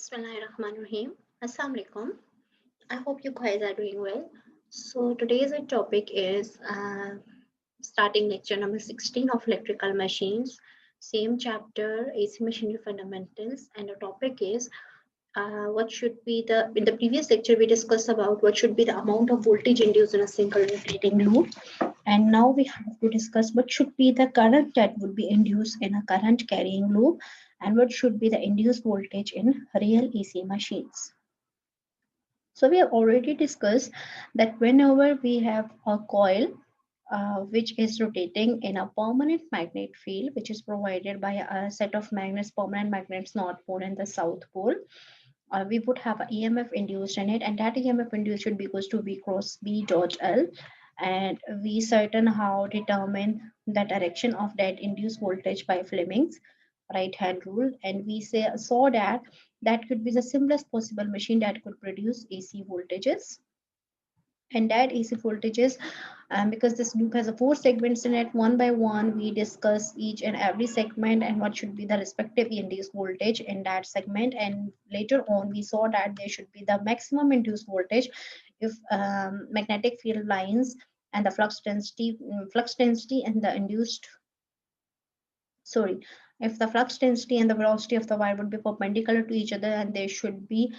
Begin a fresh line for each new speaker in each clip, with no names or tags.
Bismillahirrahmanirrahim. Assalamu alaikum. I hope you guys are doing well. So today's topic is starting lecture number 16 of electrical machines. Same chapter, AC machinery fundamentals, and the topic is what should be the. In the previous lecture, we discussed about what should be the amount of voltage induced in a single rotating loop, and now we have to discuss what should be the current that would be induced in a current carrying loop, and what should be the induced voltage in real AC machines. So we have already discussed that whenever we have a coil which is rotating in a permanent magnet field, which is provided by a set of magnets, permanent magnets, North Pole and the South Pole, we would have an EMF induced in it, and that EMF induced should be equals to V cross B dot L, and we certain how determine the direction of that induced voltage by Fleming's right hand rule, and we saw that that could be the simplest possible machine that could produce AC voltages, and that AC voltages, because this loop has a 4 segments in it, one by one we discuss each and every segment and what should be the respective induced voltage in that segment, and later on we saw that there should be the maximum induced voltage if magnetic field lines and the flux density and the induced sorry if the flux density and the velocity of the wire would be perpendicular to each other, and there should be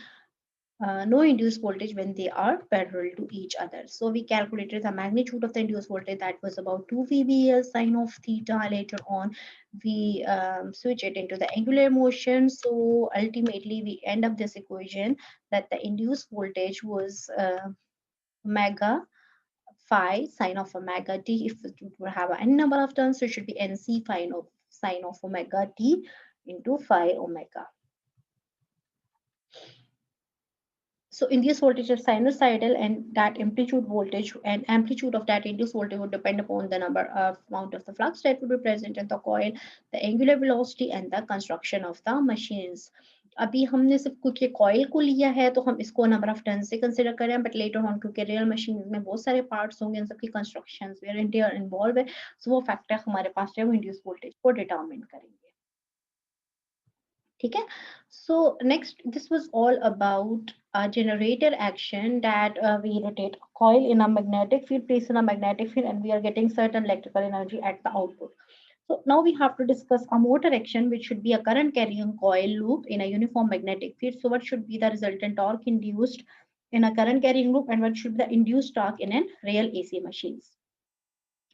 no induced voltage when they are parallel to each other. So we calculated the magnitude of the induced voltage, that was about 2 VBL sine of theta. Later on we switch it into the angular motion, so ultimately we end up this equation that the induced voltage was omega phi sine of omega t. If it would have n number of turns, so it should be nc sine of omega t into phi omega. So induced voltage is sinusoidal, and that amplitude voltage and amplitude of that induced voltage would depend upon the number of amount of the flux that would be present in the coil, the angular velocity, and the construction of the machines. अभी हमने सिर्फ क्योंकि coil को लिया है तो हम इसको नंबर ऑफ टर्न से कंसिडर करें, बट लेटर ऑन क्योंकि रियल मशीन में बहुत सारे पार्ट्स होंगे, इन सबकी constructions wear and tear involve है, सो वो फैक्टर हमारे पास है वो इंड्यूस वोल्टेज को डिटरमिन करेंगे. ठीक है. So next, this was all about generator action, that we rotate a coil in a magnetic field, placed in a magnetic field, and we are getting certain electrical energy at the output. So now we have to discuss a motor action, which should be a current carrying coil loop in a uniform magnetic field. So what should be the resultant torque induced in a current carrying loop, and what should be the induced torque in a real AC machines?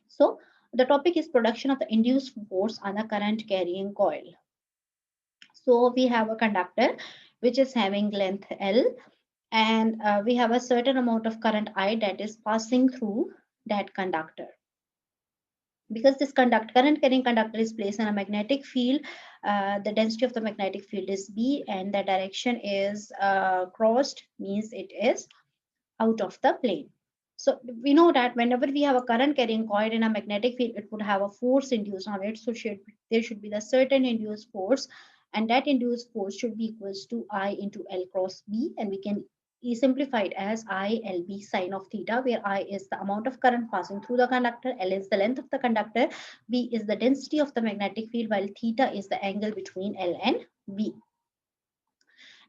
So the topic is production of the induced force on a current carrying coil. So we have a conductor which is having length L, and we have a certain amount of current I that is passing through that conductor. Because this current carrying conductor is placed in a magnetic field, the density of the magnetic field is B, and the direction is crossed, means it is out of the plane. So we know that whenever we have a current carrying coil in a magnetic field, it would have a force induced on it. So there should be the certain induced force, and that induced force should be equals to I into L cross B, and we can simplify it as ILB sine of theta, where I is the amount of current passing through the conductor, L is the length of the conductor, B is the density of the magnetic field, while theta is the angle between L and B.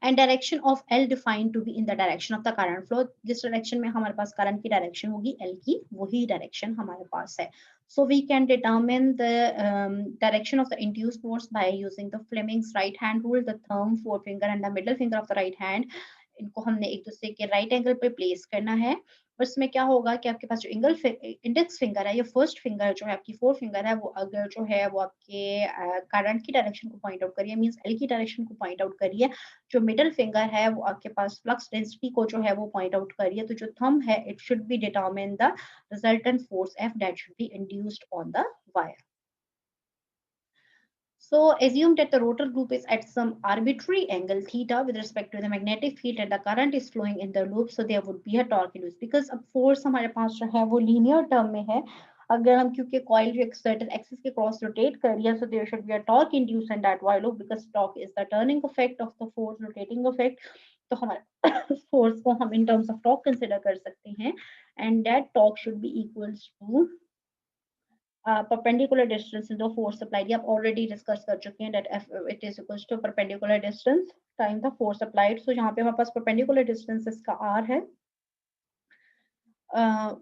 And direction of L defined to be in the direction of the current flow. This direction में हमारे पास current की direction होगी, L की वही direction हमारे पास है. So we can determine the direction of the induced force by using the Fleming's right hand rule. The thumb, forefinger and the middle finger of the right hand, इनको हमने एक दूसरे के राइट एंगल पे place करना है. और इसमें क्या होगा कि आपके पास जो इंडेक्स फिंगर है या फर्स्ट फिंगर जो है आपकी फोर फिंगर है, वो अगर जो है वो आपके करंट की डायरेक्शन को पॉइंट आउट करिए, मींस एल की डायरेक्शन को पॉइंट आउट करिए. जो मिडल फिंगर है वो आपके पास फ्लक्स डेंसिटी को जो है वो पॉइंट आउट करिए. तो जो थंब है, it should B determine the resultant force F that should be induced on the wire. So assume that the rotor loop is at some arbitrary angle theta with respect to the magnetic field, and the current is flowing in the loop. So there would be a torque induced, because अब force हमारे पास जो है वो linear term में है. अगर हम क्योंकि coil जो एक certain axis के cross rotate कर रही है, so there should be a torque induced in that while loop, because torque is the turning effect of the force, rotating effect. तो हमारे force को हम in terms of torque consider कर सकते हैं, and that torque should be equals to
perpendicular distance in the force applied, ये आप already discuss कर चुके हैं, that F it is equals to perpendicular distance time the force applied. So यहाँ पे हमारे पास perpendicular distance इसका R है,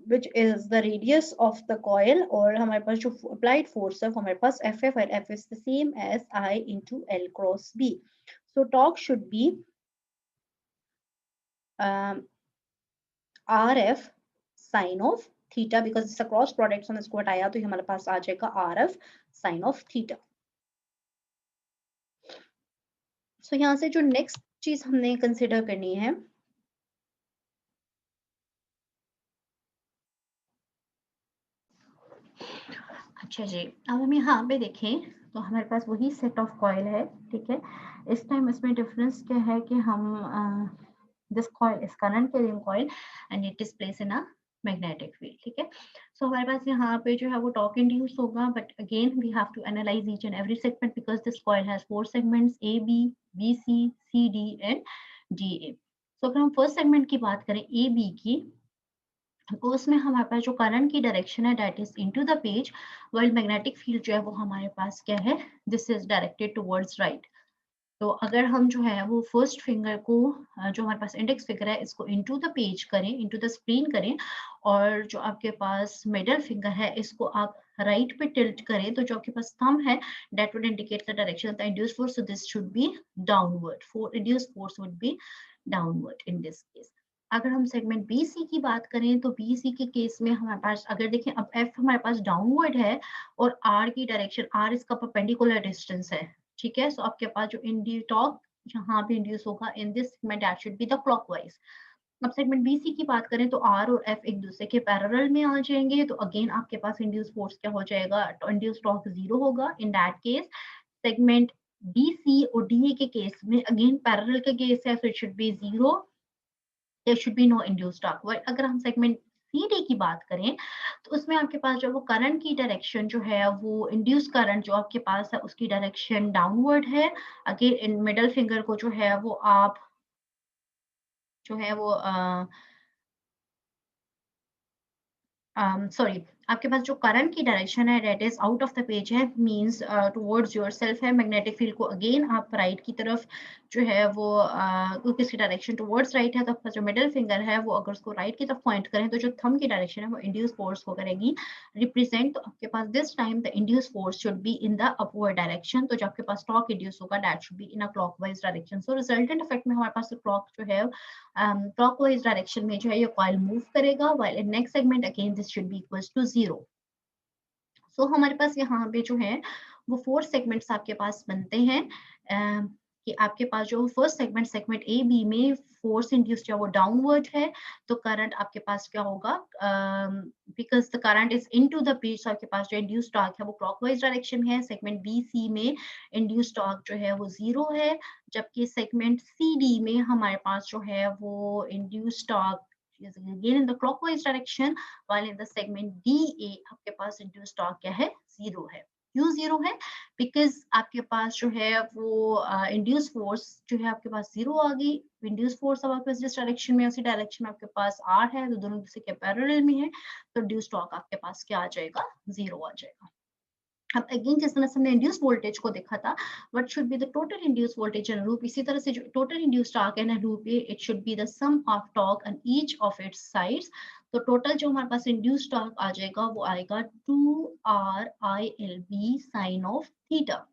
which is the radius of the coil, और हमारे पास जो applied force है हमारे पास F है, where F is the same as I into L cross B. So torque should be RF sin of theta, because it's a cross product, so हम इसको हटाया तो हमारे पास आ जाएगा RF sin of theta. So यहाँ से जो नेक्स्ट चीज हमने कंसिडर करनी है,
अच्छा जी, अब हम यहाँ पे देखें तो हमारे पास वही सेट ऑफ कॉइल है, ठीक है। इस टाइम इसमें डिफरेंस क्या है कि हम this coil is current carrying coil and it is place in a magnetic field, ठीक है। सो हमारे पास यहाँ पे जो है वो टॉर्क इंड्यूस होगा, but again we have to analyze each and every segment because this coil has 4 segments A B, B C, C D and D A. So अगर हम फर्स्ट सेगमेंट की बात करें ए बी की, तो उसमें हमारे पास जो करंट की डायरेक्शन है that is into the page, while magnetic field जो है वो हमारे पास क्या है, this is directed towards right. तो अगर हम जो है वो फर्स्ट फिंगर को जो हमारे पास इंडेक्स फिंगर है इसको इनटू द पेज करें, इनटू द स्क्रीन करें, और जो आपके पास मिडल फिंगर है इसको आप राइट पे टिल्ट करें, तो जो आपके पास थंब है that would indicate the direction of the induced force, so this should B downward, for induced force would be downward in this case. अगर हम सेगमेंट बी सी की बात करें तो बी सी के केस में हमारे पास अगर देखें, अब एफ हमारे पास डाउनवर्ड है और आर की डायरेक्शन, आर इसका परपेंडिकुलर डिस्टेंस है, ठीक है। सो आपके पास जो इंड्यूस टॉर्क जहां पे इंड्यूस होगा in this segment that should be the clockwise. अब सेगमेंट बी सी की बात करें तो आर और एफ एक दूसरे के पैरेलल में आ जाएंगे, तो अगेन आपके पास इंड्यूस फोर्स क्या हो जाएगा, इंड्यूस टॉर्क 0 होगा। In that case segment D C और डी ए के केस में अगेन पैरेलल का केस है, so it should be 0, there should be no induced torque. But अगर हम सेगमेंट सी डी की बात करें तो उसमें आपके पास जो वो करंट की डायरेक्शन जो है वो इंड्यूस करंट जो आपके पास है उसकी डायरेक्शन डाउनवर्ड है। अगेन इन मिडल फिंगर को जो है वो आप जो है वो सॉरी, आपके पास जो करंट की डायरेक्शन है that is out of the page है, मींस टुवर्ड्स योरसेल्फ है। मैग्नेटिक फील्ड को अगेन आप राइट की तरफ जो है वो किसकी डायरेक्शन टुवर्ड्स राइट है, तो आपका जो मिडिल फिंगर है वो अगर उसको राइट की तरफ पॉइंट करें तो जो थंब की डायरेक्शन है वो इंड्यूस फोर्स को करेगी रिप्रेजेंट। तो आपके पास this time the induce force should be in the upward direction, तो जो आपके पास टॉर्क इंड्यूस होगा that should be in a clockwise direction. So resultant effect में हमारे पास क्लॉक जो है क्लॉकवाइज डायरेक्शन में जो है ये कॉइल मूव करेगा, while in next segment again this should be equals to 0। So हमारे पास यहाँ पे जो है वो 4 सेगमेंट्स आपके पास बनते हैं, कि आपके पास जो first segment segment A B में फोर्स इंड्यूस्ड जो वो डाउनवर्ड है, तो करंट आपके पास क्या होगा, because the current is into the page, आपके पास जो इंड्यूस्ड टॉर्क है वो क्लॉकवाइज डायरेक्शन है। सेगमेंट बी सी में इंड्यूस्ड टॉर्क जो है वो 0 है, जबकि सेगमेंट सी डी में हमारे पास जो है वो induced torque is again in the clockwise direction, while in the segment DA आपके पास induced torque क्या है, 0 है। क्यों 0 है, बिकॉज आपके पास जो है वो इंड्यूस फोर्स जो है आपके पास 0 आ गई। इंड्यूस फोर्स अब आपके पास जिस डायरेक्शन में उसी डायरेक्शन में आपके पास आर है, तो दोनों दूसरे के पैरेलल में है, तो इंड्यूस टॉर्क आपके पास क्या आ जाएगा, 0 आ जाएगा। अब अगेन जिस तरह से हमने इंड्यूस वोल्टेज को देखा था, what should be the total induce voltage in loop, इसी तरह से जो टोटल इंड्यूस टॉर्क है ना लूप पे, it should be the sum of torque on each of its sides. तो टोटल जो हमारे पास इंड्यूस टॉर्क आ जाएगा वो आएगा 2RILB साइन ऑफ थीटा,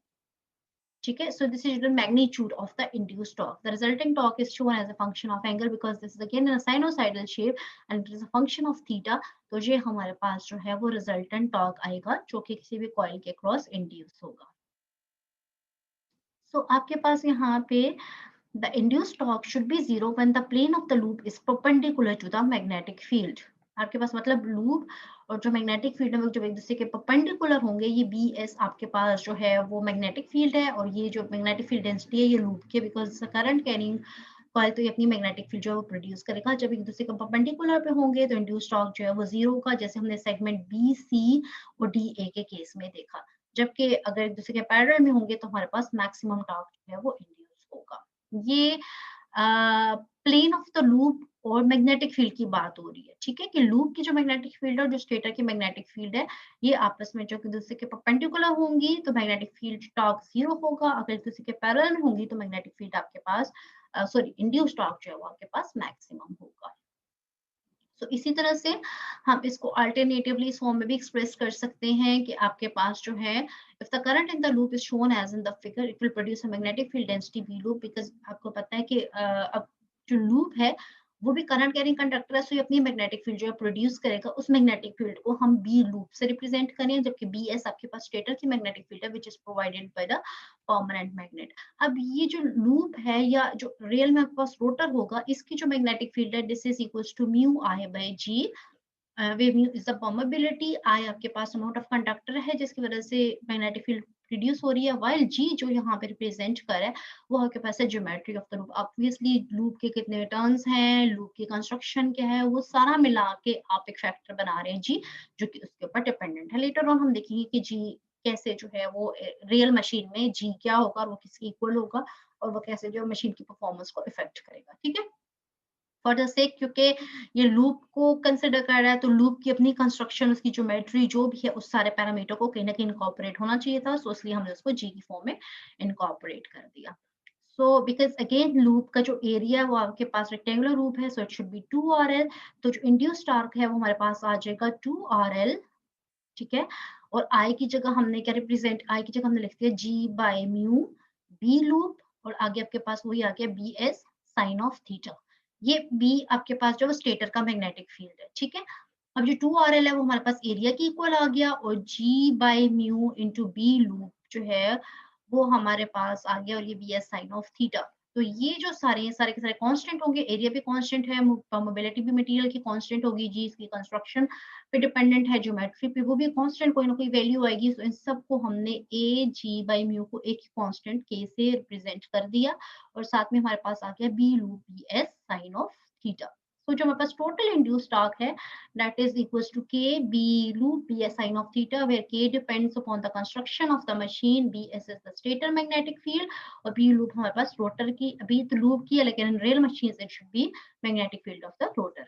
ठीक है। So this is the magnitude of the induced torque. The resulting torque is shown as a function of angle because this is again in a sinusoidal shape and it is a function of theta. तो ये हमारे पास जो है वो resultant torque आएगा जो कि किसी भी coil के क्रॉस इंड्यूस होगा। So आपके पास यहाँ पे the induced torque should be 0 when the plane of the loop is perpendicular to the magnetic field. आपके पास मतलब लूप और जो मैग्नेटिक फील्ड है जब एक दूसरे के परपेंडिकुलर होंगे, ये बी एस आपके पास जो है वो मैग्नेटिक फील्ड है और ये जो मैग्नेटिक फील्ड डेंसिटी है ये लूप के, बिकॉज करंट कैरिंग कॉइल तो ये अपनी मैग्नेटिक फील्ड जो है वो प्रोड्यूस करेगा। जब एक दूसरे के परपेंडिकुलर पे होंगे तो इंड्यूस्ड टॉर्क जो है वो 0 होगा, जैसे हमने सेगमेंट बी सी और डी ए के केस में देखा। जबकि अगर एक दूसरे के पैरेलल में होंगे तो हमारे पास मैक्सिमम टॉर्क जो है वो इंड्यूस होगा। ये प्लेन ऑफ द लूप
और मैग्नेटिक फील्ड की बात हो रही है, ठीक है, कि लूप की जो मैग्नेटिक फील्ड है और जो स्टेटर की मैग्नेटिक फील्ड है, ये आपस में जो कि दूसरे के परपेंडिकुलर होंगी तो मैग्नेटिक फील्ड टॉर्क 0 होगा, अगर दूसरे के पैरेलल होंगी तो मैग्नेटिक फील्ड आपके पास सॉरी इंड्यूस्ड टॉर्क जो है वो आपके पास मैक्सिमम होगा। तो इसी तरह से हम इसको अल्टरनेटिवली इस फॉर्म में भी एक्सप्रेस कर सकते हैं कि आपके पास जो है, if the current in the loop is shown as in the figure, it will produce a magnetic field density B loop, because आपको पता है कि अब जो लूप है वो भी करंट कैरिंग कंडक्टर है, सो ये अपनी मैग्नेटिक फील्ड जो है प्रोड्यूस करेगा, उस मैग्नेटिक फील्ड को हम बी लूप से रिप्रेजेंट करें, जबकि बी एस आपके पास स्टेटर की मैग्नेटिक फील्ड है which is provided by the permanent magnet. अब ये जो लूप है या जो रियल में आपके पास रोटर होगा, इसकी जो मैग्नेटिक फील्ड है this is equals to mu I by G, where mu is the permeability, I आपके पास अमाउंट ऑफ कंडक्टर है जिसकी वजह से मैग्नेटिक फील्ड रिड्यूस हो रही है, while G जो यहाँ पे रिप्रेजेंट कर है वो आपके पास है geometry of the loop. Obviously loop के कितने टर्न्स हैं, लूप की कंस्ट्रक्शन क्या है, वो सारा मिला के आप एक फैक्टर बना रहे हैं G, जो कि उसके ऊपर डिपेंडेंट है। लेटर ऑन हम देखेंगे कि G कैसे जो है वो रियल मशीन में G क्या होगा और वो किसके इक्वल होगा और वो कैसे जो मशीन की परफॉर्मेंस को इफेक्ट करेगा, ठीक है। फॉर द सेक, क्योंकि ये लूप को कंसिडर कर रहा है तो लूप की अपनी कंस्ट्रक्शन, उसकी ज्योमेट्री जो भी है, उस सारे पैरामीटर को कहीं ना कहीं इनकॉर्पोरेट होना चाहिए था, सो इसलिए हमने उसको जी की फॉर्म में इनकॉर्पोरेट कर दिया। सो बिकॉज अगेन लूप का जो एरिया है वो आपके पास रेक्टेंगुलर लूप है, so it should B 2RL, तो जो इंड्यूस टॉर्क है वो हमारे पास आ जाएगा 2RL, ठीक है। और आई की जगह हमने क्या रिप्रेजेंट, आई की जगह हमने लिख दिया G by mu B loop, और आगे आपके पास वही आ गया B S sine of theta. ये बी आपके पास जो स्टेटर का मैग्नेटिक फील्ड है, ठीक है। अब जो 2RL है वो हमारे पास एरिया की इक्वल आ गया, और G by mu into B loop जो है वो हमारे पास आ गया, और ये B S sine of theta. तो ये जो सारे के सारे कांस्टेंट होंगे, एरिया भी कांस्टेंट है, मोबिलिटी भी मटेरियल की कांस्टेंट होगी, जी इसकी कंस्ट्रक्शन पे डिपेंडेंट है, ज्योमेट्री पे वो भी कांस्टेंट कोई ना कोई वैल्यू आएगी, तो इन सबको हमने ए जी बाई म्यू को एक कांस्टेंट के से रिप्रेजेंट कर दिया, और साथ में हमारे पास आ गया B loop B S sine of theta. तो जो हमारे पास टोटल इंड्यूस्ड टॉर्क है that is equals to k b loop b s sine of theta, where k depends upon the construction of the machine, b s is the stator magnetic field, और b loop हमारे पास rotor की, अभी तो loop की है लेकिन in real machines it should be magnetic field of the rotor.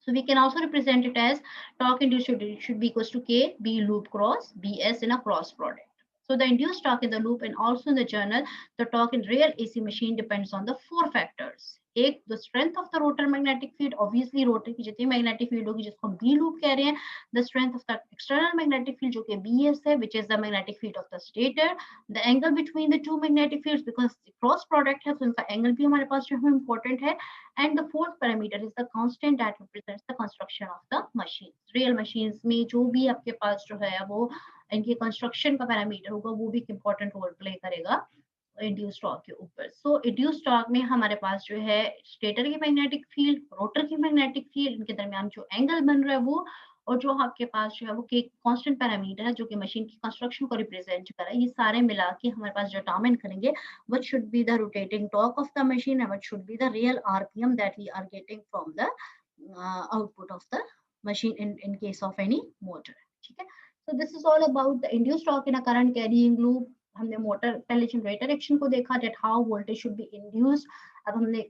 So we can also represent it as torque induced should be equals to K B loop cross BS in a cross product. So the induced torque in the loop and also in the journal, the torque in real AC machine depends on the four factors. एक, the strength of the rotor magnetic field, obviously rotor की जितनी magnetic field होगी जिसको हम B loop कह रहे हैं, the strength of the external magnetic field जो कि BS है, which is the magnetic field of the stator, the angle between the two magnetic fields because cross product है तो इनका angle भी हमारे पास जो है important है, and the fourth parameter is the constant that represents the construction of the machine. Real machines में जो भी आपके पास जो है वो इनकी कंस्ट्रक्शन का पैरामीटर होगा वो भी एक इंपॉर्टेंट रोल प्ले करेगा इंड्यूस टॉर्क के ऊपर। सो इंड्यूस टॉर्क में हमारे पास जो है स्टेटर की मैग्नेटिक फील्ड, रोटर की मैग्नेटिक फील्ड, इनके दरमियान जो एंगल बन रहा है वो, और जो आपके पास जो है वो कांस्टेंट पैरामीटर है जो कि मशीन की कंस्ट्रक्शन को रिप्रेजेंट कर रहा है, ये सारे मिला के हमारे पास डिटरमाइन करेंगे what should be the rotating torque of the machine and what should be the real RPM that we are getting from the output of the machine in case of any motor, ठीक है। So this is all about the induced torque in a current carrying loop. हमने motor पहले generator action को देखा that how voltage should be induced. अब हमने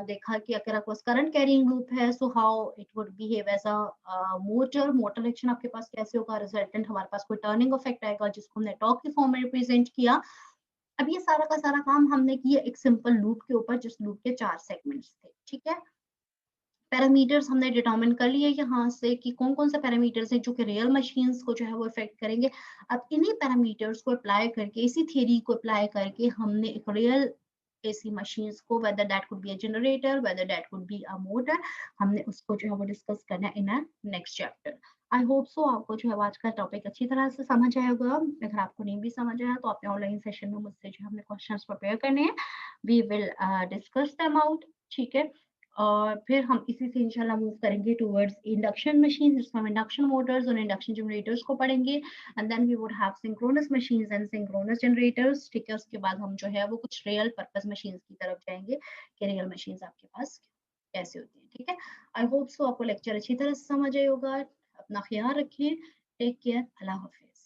देखा कि अगर आपके पास करंट कैरिंग लूप है so how it would behave as a motor action आपके पास कैसे होगा, रिजल्टेंट हमारे पास कोई टर्निंग इफेक्ट आएगा जिसको हमने टॉर्क की फॉर्म में रिप्रेजेंट किया। अब ये सारा का सारा काम हमने किया एक सिंपल लूप के ऊपर जिस लूप के 4 सेगमेंट्स थे, ठीक है। पैरामीटर्स हमने डिटरमाइन कर लिए यहाँ से कि कौन कौन से पैरामीटर्स हैं जो कि रियल मशीन्स को जो है वो इफेक्ट करेंगे। अब इन्हीं पैरामीटर्स को अप्लाई करके, इसी थ्योरी को अप्लाई करके हमने एक रियल एसी मशीन्स को, whether that could be a generator, whether that could be a motor, हमने उसको जो है वो डिस्कस करना है in a next chapter. I hope so आपको जो है आज का टॉपिक अच्छी तरह से समझ आया होगा। अगर आपको नहीं भी समझ आया तो आपने ऑनलाइन सेशन में मुझसे जो हमने क्वेश्चंस प्रिपेयर करने हैं, we will discuss them out, ठीक है। और फिर हम इसी से इंशाल्लाह मूव करेंगे टुवर्ड्स इंडक्शन मशीन, जिसमें हम इंडक्शन मोटर्स और इंडक्शन जनरेटर्स को पढ़ेंगे, and then we would have synchronous machines and synchronous generators, ठीक है। उसके बाद हम जो है वो कुछ रियल पर्पस मशीन्स की तरफ जाएंगे कि रियल मशीन्स आपके पास कैसे होती है, ठीक है। आई होप सो आपको लेक्चर अच्छी तरह से समझ आया होगा। अपना ख्याल रखिए, टेक केयर, अल्लाह हाफिज।